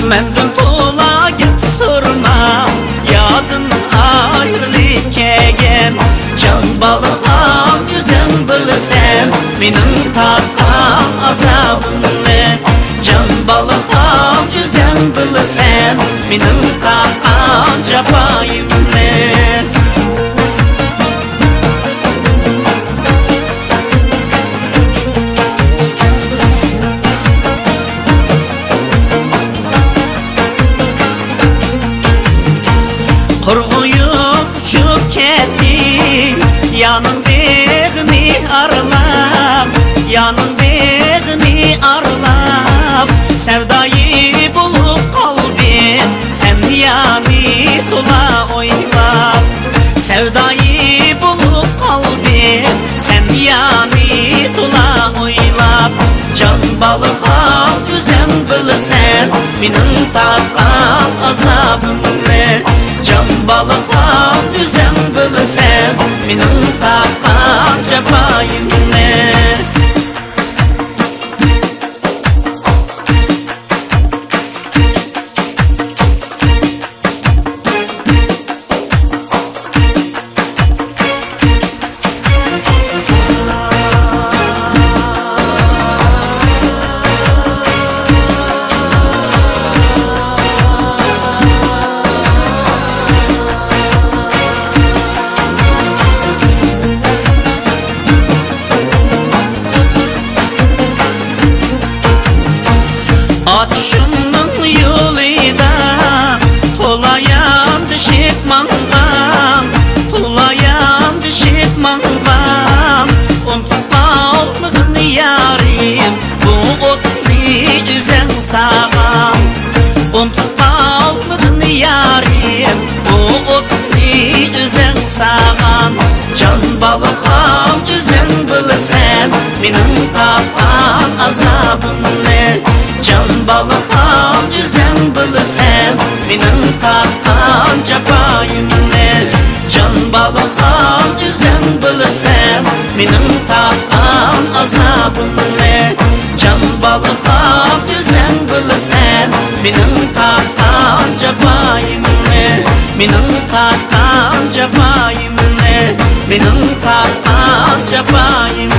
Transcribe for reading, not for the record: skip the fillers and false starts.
Mendin tola git sorma, yadın ayrılık egen. Can balığa yüzen bilsen, benim tattan azabımı. Can balığa yüzen bilsen, benim tattan cefayımı. Kurguyup uçup kettim, yanın beğeni aralap, yanın beğeni aralap. Sevdayı bulup kalbim, sen yani tula oylap. Sevdayı bulup kalbim, sen yani tula oylap. Can balığa yüzen bilsen, benim tattan azabımı. Can balığa yüzen bilsen, benim tattan cefayımı. Atışımın yoluyla tolayan düşitmandan, tolayan düşitmandan. Unutma olmağını yarim, bu otni üzen sağam. Unutma olmağını yarim, bu otni üzen sağam. Can balığa yüzen bilsen, benim tattan azabımı. Can balığa yüzen bilsen, benim tattan cefayımı. Can balığa yüzen bilsen, benim tattan azabımı. Can balığa yüzen bilsen, benim tattan cefayımı. Benim tattan cefayımı, benim tattan cefayımı.